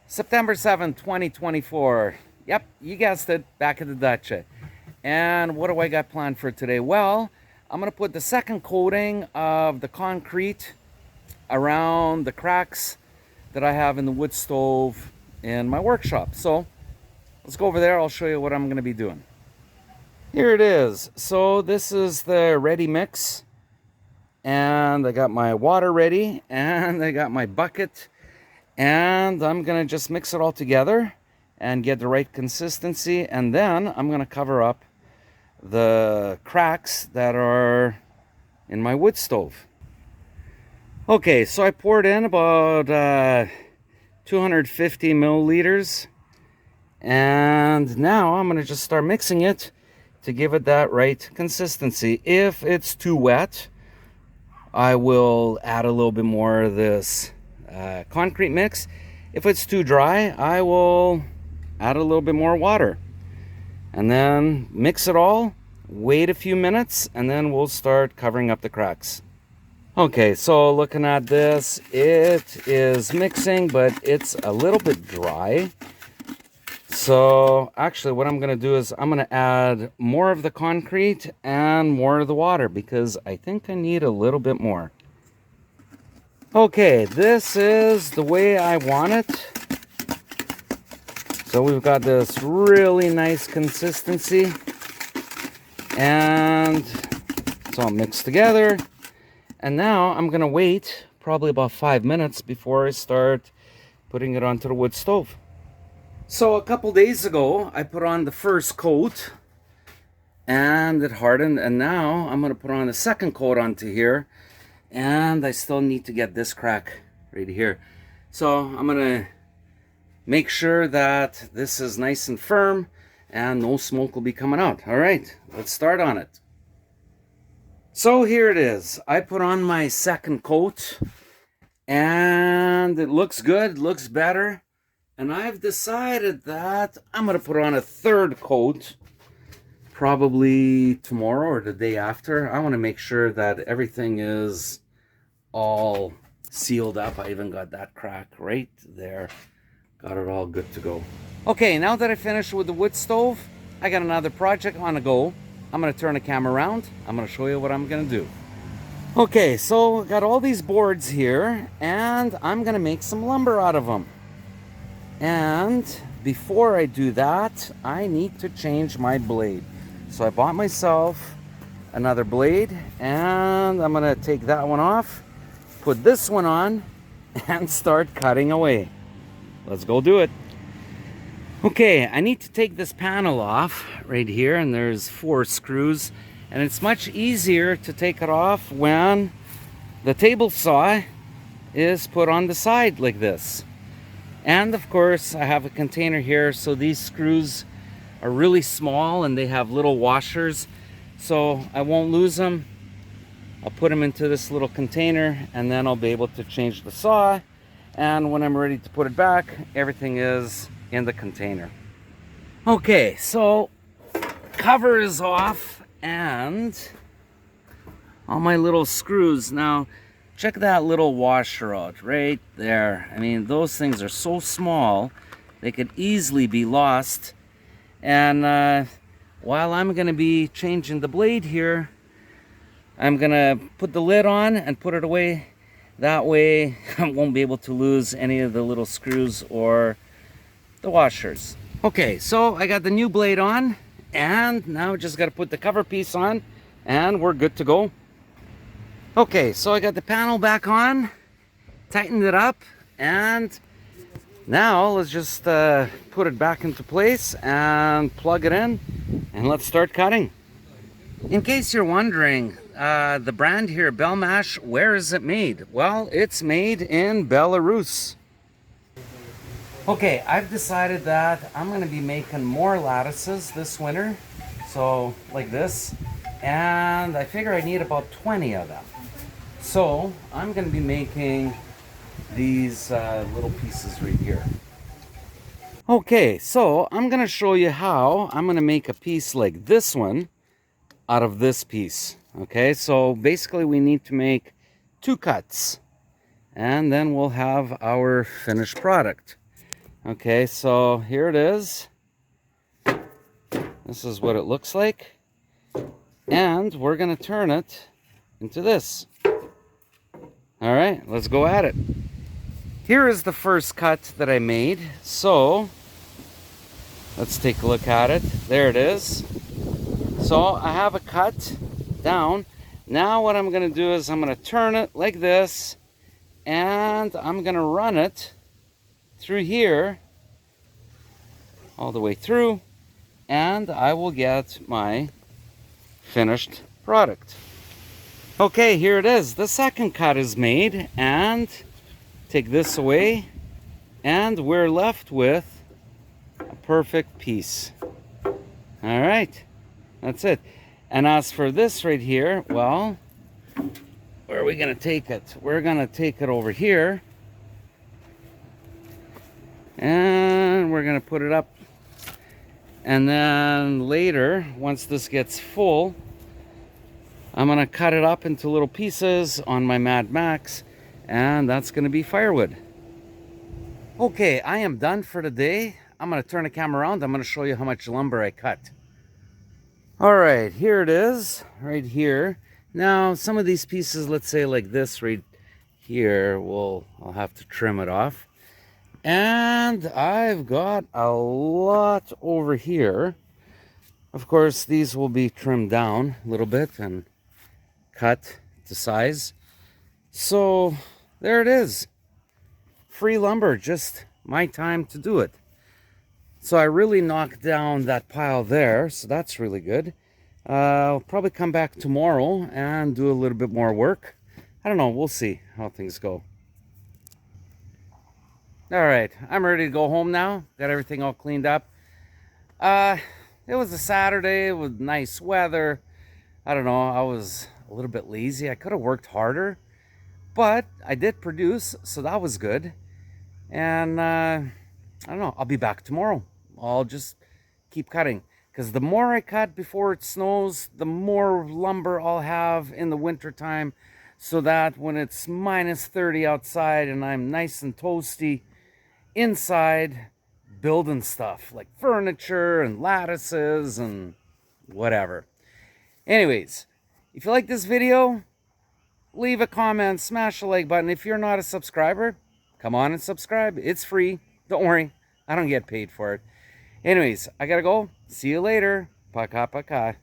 September 7th, 2024. Yep, you guessed it, back at the dacha. And what do I got planned for today? Well, I'm going to put the second coating of the concrete around the cracks that I have in the wood stove in my workshop. So let's go over there. I'll show you what I'm going to be doing. Here it is. So this is the ready mix. And I got my water ready. And I got my bucket. And I'm going to just mix it all together and get the right consistency. And then I'm going to cover up the cracks that are in my wood stove. Okay, so I poured in about 250 milliliters. And now I'm going to just start mixing it to give it that right consistency. If it's too wet, I will add a little bit more of this concrete mix. If it's too dry, I will add a little bit more water. And then mix it all, wait a few minutes, and then we'll start covering up the cracks. Okay, so looking at this, it is mixing, but it's a little bit dry. So actually what I'm going to do is I'm going to add more of the concrete and more of the water because I think I need a little bit more. Okay, this is the way I want it. So we've got this really nice consistency and it's all mixed together. And now I'm going to wait probably about 5 minutes before I start putting it onto the wood stove. So a couple days ago, I put on the first coat and it hardened. And now I'm going to put on the second coat onto here. And I still need to get this crack right here. So I'm going to make sure that this is nice and firm and no smoke will be coming out. All right, let's start on it. So here it is. I put on my second coat and it looks good, looks better. And I've decided that I'm going to put on a third coat probably tomorrow or the day after. I want to make sure that everything is all sealed up. I even got that crack right there. Got it all good to go. Okay, now that I finished with the wood stove, I got another project on the go. I'm going to turn the camera around. I'm going to show you what I'm going to do. Okay, so I got all these boards here and I'm going to make some lumber out of them. And before I do that, I need to change my blade. So I bought myself another blade and I'm going to take that one off, put this one on, and start cutting away. Let's go do it. Okay, I need to take this panel off right here, and there's 4 screws. And it's much easier to take it off when the table saw is put on the side like this. And of course, I have a container here, so these screws are really small and they have little washers, so I won't lose them. I'll put them into this little container and then I'll be able to change the saw. And when I'm ready to put it back, everything is in the container. Okay, so cover is off and all my little screws. Now, check that little washer out right there. I mean, those things are so small, they could easily be lost. And while I'm going to be changing the blade here, I'm going to put the lid on and put it away. That way, I won't be able to lose any of the little screws or the washers. Okay, so I got the new blade on, and now I just got to put the cover piece on, and we're good to go. Okay, so I got the panel back on, tightened it up, and now let's just put it back into place and plug it in, and let's start cutting. In case you're wondering, the brand here, Belmash, where is it made? Well, it's made in Belarus. Okay, I've decided that I'm going to be making more lattices this winter, so like this, and I figure I need about 20 of them. So I'm going to be making these little pieces right here. Okay, so I'm going to show you how I'm going to make a piece like this one out of this piece. Okay, so basically we need to make 2 cuts and then we'll have our finished product. Okay, so here it is. This is what it looks like. And we're going to turn it into this. All right, let's go at it. Here is the first cut that I made. So let's take a look at it. There it is. So I have a cut down. Now what I'm going to do is I'm going to turn it like this, and I'm going to run it through here all the way through, and I will get my finished product. Okay, here it is. The second cut is made, and take this away, and we're left with a perfect piece. All right, that's it. And as for this right here, well, where are we going to take it? We're going to take it over here, and we're going to put it up. And then later, once this gets full, I'm going to cut it up into little pieces on my Mad Max, and that's going to be firewood. Okay, I am done for the day. I'm going to turn the camera around. I'm going to show you how much lumber I cut. All right, here it is, right here. Now, some of these pieces, let's say like this right here, I'll have to trim it off. And I've got a lot over here. Of course, these will be trimmed down a little bit and cut to size. So there it is. Free lumber, just my time to do it. So I really knocked down that pile there, so that's really good. I'll probably come back tomorrow and do a little bit more work. I don't know, we'll see how things go. All right, I'm ready to go home now. Got everything all cleaned up. It was a Saturday with nice weather. I don't know, I was a little bit lazy. I could have worked harder, but I did produce, so that was good. And I don't know, I'll be back tomorrow. I'll just keep cutting, because the more I cut before it snows, the more lumber I'll have in the winter time, so that when it's minus 30 outside and I'm nice and toasty inside building stuff like furniture and lattices and whatever. Anyways, if you like this video, leave a comment, smash the like button. If you're not a subscriber, come on and subscribe. It's free. Don't worry, I don't get paid for it. Anyways, I gotta go. See you later. Paka paka.